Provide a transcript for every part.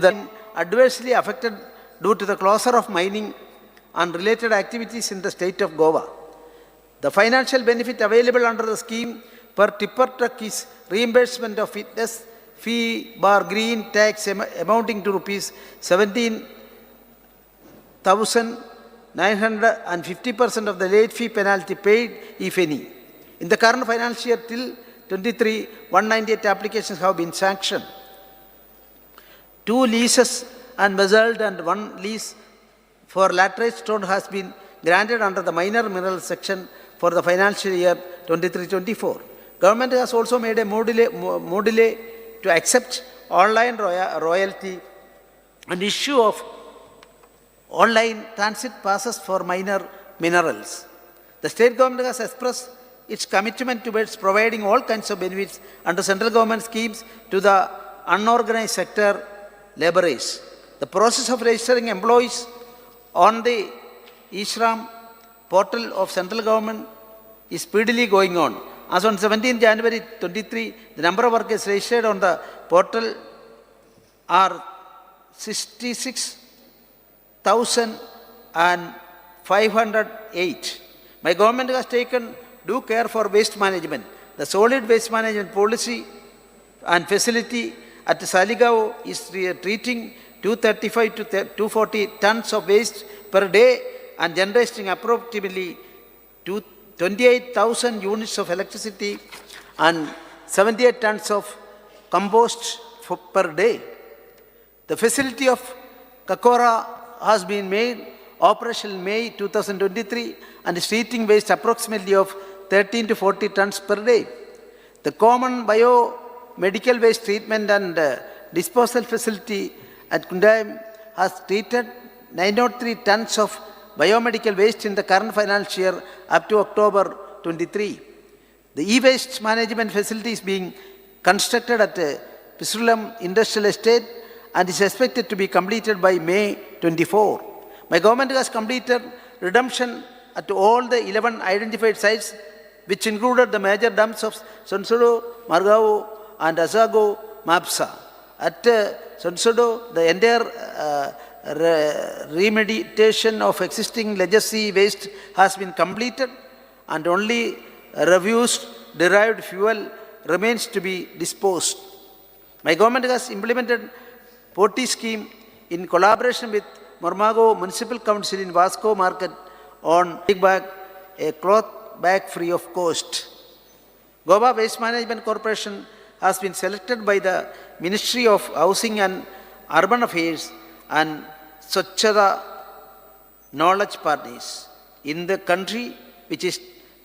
adversely affected due to the closure of mining and related activities in the state of Goa. The financial benefit available under the scheme per tipper truck is reimbursement of fitness fee bar green tax amounting to rupees 17,900 and 50% of the late fee penalty paid, if any. In the current financial year till 23, 198 applications have been sanctioned. 2 leases and basalt and 1 lease for laterite stone has been granted under the minor mineral section for the financial year 23-24. Government has also made a module to accept online royalty and issue of online transit passes for minor minerals. The state government has expressed its commitment towards providing all kinds of benefits under central government schemes to the unorganized sector laborers. The process of registering employees on the eShram portal of central government is speedily going on. As on 17 January 23, the number of workers registered on the portal are 66,508. My government has taken due care for waste management. The solid waste management policy and facility at Saligao is treating 235 to 240 tons of waste per day and generating approximately 28,000 units of electricity and 78 tons of compost per day. The facility of Kakora has been made operational in May 2023 and is treating waste approximately of 13 to 40 tons per day. The common biomedical waste treatment and disposal facility at Kundayam has treated 903 tons of biomedical waste in the current financial year up to October 23. The e-waste management facility is being constructed at Pisulam Industrial Estate and is expected to be completed by May 24. My government has completed redemption at all the 11 identified sites, which included the major dumps of Sonsodo, Margao and Asago, Mapsa. At Sonsodo, the entire remediation of existing legacy waste has been completed and only refuse derived fuel remains to be disposed. My government has implemented Poti scheme in collaboration with Mormago Municipal Council in Vasco Market on bag, a cloth bag free of cost. Goa Waste Management Corporation has been selected by the Ministry of Housing and Urban Affairs and Swachhata knowledge partners in the country, which is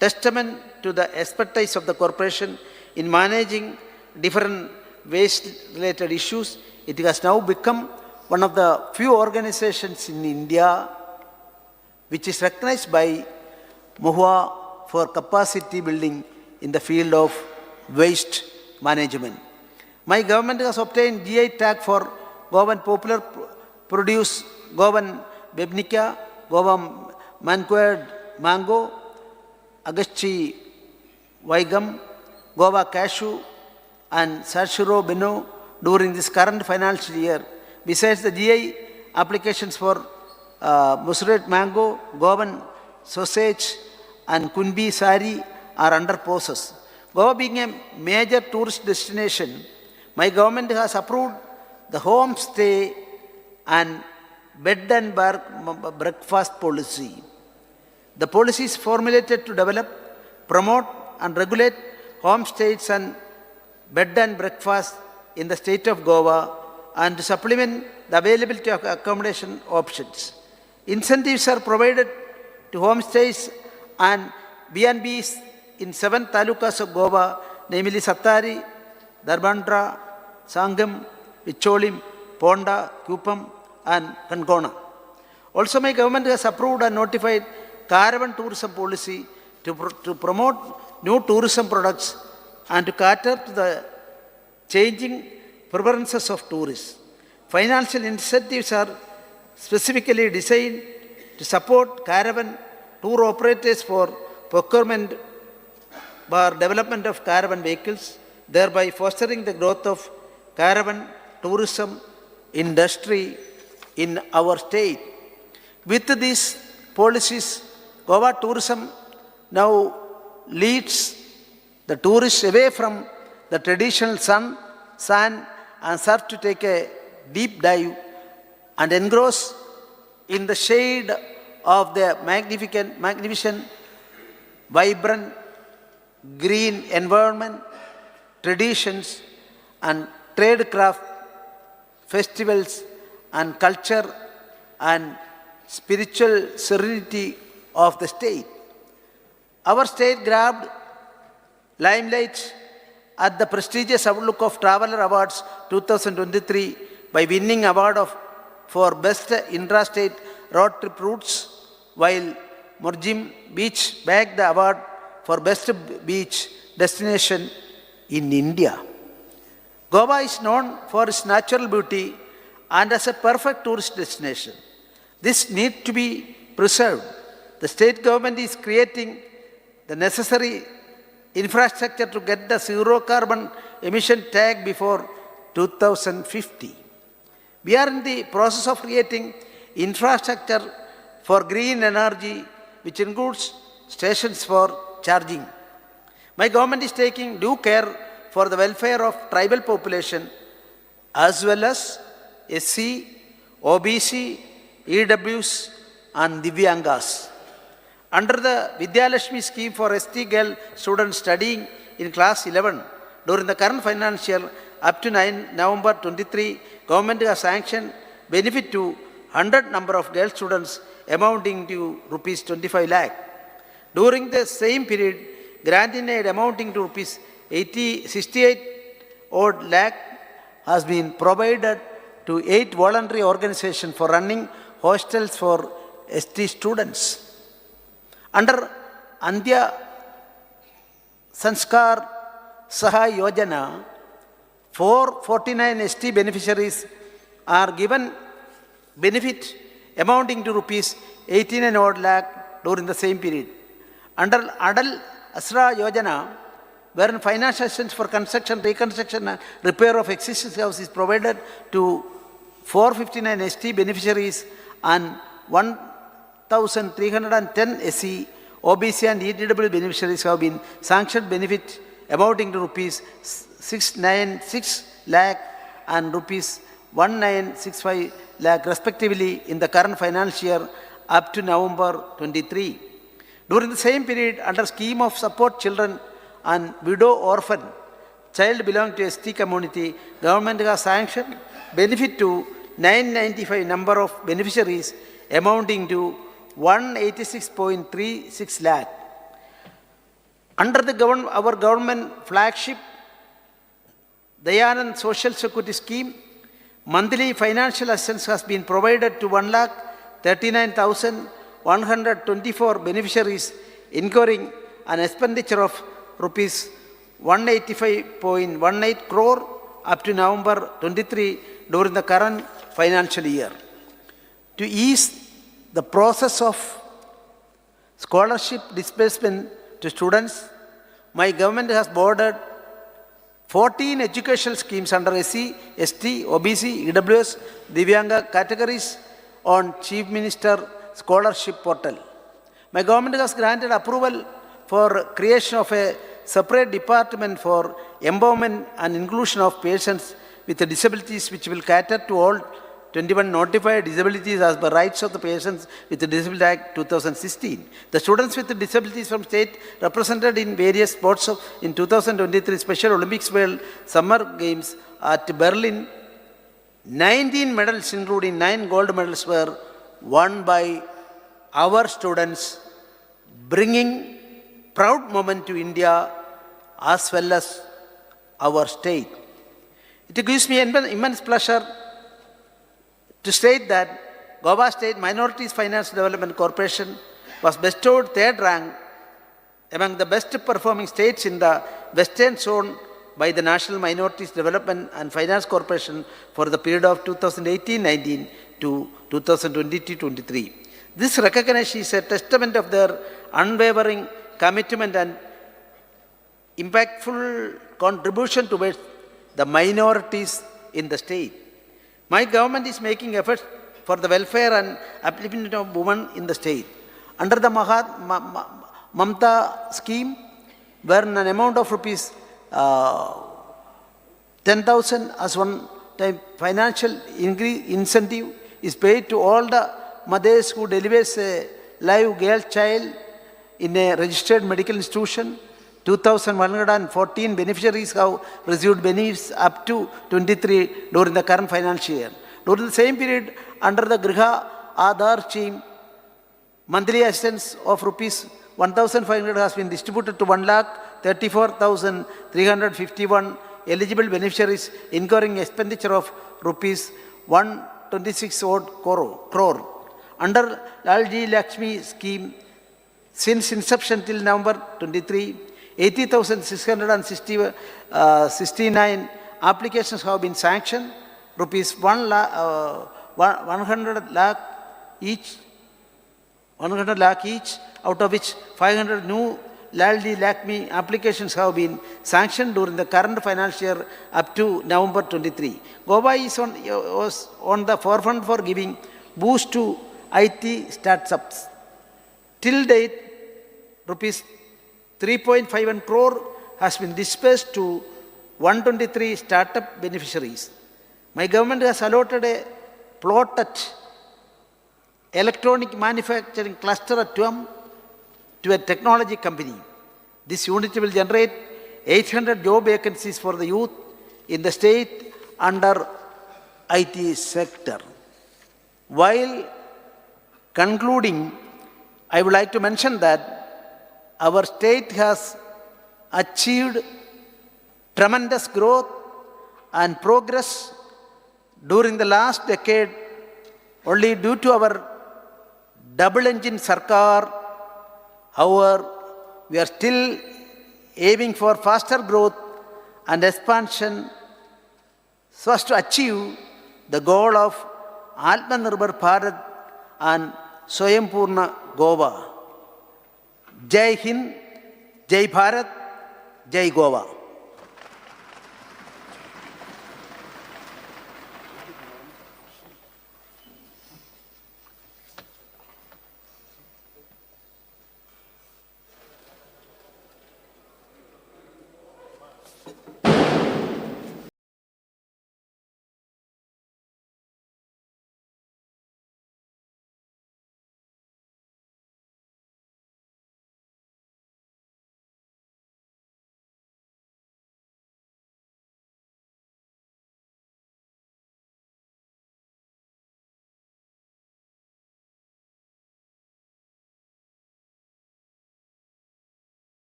testament to the expertise of the corporation in managing different waste-related issues. It has now become one of the few organizations in India which is recognized by MOHUA for capacity building in the field of waste management. My government has obtained GI tag for Goan popular produce, Goan Bebnica, Goan Manqued Mango, Agachi Vaigam, Goa Cashew and Sashuro Beno during this current financial year. Besides the GI applications for Musuret Mango, Goan Sausage and Kunbi Sari are under process. Goa being a major tourist destination, my government has approved the homestay and bed and breakfast policy. The policy is formulated to develop, promote and regulate homestays and bed and breakfast in the state of Goa and to supplement the availability of accommodation options. Incentives are provided to homestays and B&Bs in 7 talukas of Goa, namely Sattari, Darbandra, Sangam, Vicholim, Ponda, Kupam and Kankona. Also, my government has approved and notified caravan tourism policy to promote new tourism products and to cater to the changing preferences of tourists. Financial incentives are specifically designed to support caravan tour operators for procurement or development of caravan vehicles, thereby fostering the growth of caravan tourism industry in our state. With these policies, Goa tourism now leads the tourists away from the traditional sun, sand and surf to take a deep dive and engross in the shade of the magnificent, vibrant, green environment, traditions and trade craft, festivals and culture and spiritual serenity of the state. Our state grabbed limelight at the prestigious Outlook of Traveler Awards 2023 by winning award for Best Intrastate Road Trip Routes, while Murjim Beach bagged the award for Best Beach Destination in India. Goa is known for its natural beauty and as a perfect tourist destination. This needs to be preserved. The state government is creating the necessary infrastructure to get the zero carbon emission tag before 2050. We are in the process of creating infrastructure for green energy, which includes stations for charging. My government is taking due care for the welfare of tribal population as well as SC, OBC, EWs and Divyangas. Under the Vidyalakshmi scheme for ST girl students studying in class 11, during the current financial year up to November 23, government has sanctioned benefit to 100 number of girl students amounting to rupees 25 lakh. During the same period, grant in aid amounting to rupees 68 odd lakh has been provided to 8 voluntary organizations for running hostels for ST students. Under Andhya Sanskar Sahay Yojana, 449 ST beneficiaries are given benefit amounting to rupees 18 odd lakh during the same period. Under Adal Asra Yojana, wherein financial assistance for construction, reconstruction and repair of existing houses is provided to 459 ST beneficiaries and 1,310 SC, OBC and EDW beneficiaries have been sanctioned benefit amounting to rupees 696 lakh and rupees 1965 lakh respectively in the current financial year up to November 23. During the same period, under scheme of support children and widow orphan child belonging to ST community, government has sanctioned benefit to 995 number of beneficiaries amounting to 186.36 lakh. Under our government flagship Dayanand Social Security Scheme, monthly financial assistance has been provided to 1,39,124 beneficiaries, incurring an expenditure of rupees 185.18 crore up to November 23 during the current financial year. To ease the process of scholarship disbursement to students, my government has boarded 14 educational schemes under SC, ST, OBC, EWS, Divyanga categories on Chief Minister Scholarship Portal. My government has granted approval for creation of a separate department for empowerment and inclusion of persons with disabilities, which will cater to all 21 notified disabilities as per rights of the persons with the Disability Act 2016. The students with disabilities from state represented in various sports in 2023 Special Olympics World Summer Games at Berlin, 19 medals including 9 gold medals were won by our students, bringing proud moment to India as well as our state. It gives me immense pleasure to state that Goa State Minorities Finance Development Corporation was bestowed 3rd rank among the best performing states in the Western Zone by the National Minorities Development and Finance Corporation for the period of 2018-19 to 2022-23. This recognition is a testament of their unwavering commitment and impactful contribution towards the minorities in the state. My government is making efforts for the welfare and upliftment of women in the state. Under the Mamta scheme, where an amount of rupees 10,000 as one-time financial incentive is paid to all the mothers who delivers a live girl child in a registered medical institution. 2,114 beneficiaries have received benefits up to 23 during the current financial year. During the same period, under the Griha Aadhar scheme, monthly assistance of rupees 1,500 has been distributed to 1,34,351 eligible beneficiaries, incurring expenditure of rupees 126 crore. Under Lalji Lakshmi scheme, since inception till November 23, 80,669 applications have been sanctioned, rupees 100 lakh each, out of which 500 new Lalji Lakshmi applications have been sanctioned during the current financial year up to November 23. Goa was on the forefront for giving boost to IT startups. Till date, rupees 3.51 crore has been dispersed to 123 startup beneficiaries. My government has allotted a plot at electronic manufacturing cluster at Tuam to a technology company. This unit will generate 800 job vacancies for the youth in the state under IT sector. While concluding, I would like to mention that our state has achieved tremendous growth and progress during the last decade only due to our double-engine Sarkar. However, we are still aiming for faster growth and expansion so as to achieve the goal of Atmanirbhar Bharat and Swayambhurna Goa. Jai Hind, Jai Bharat, Jai Goa.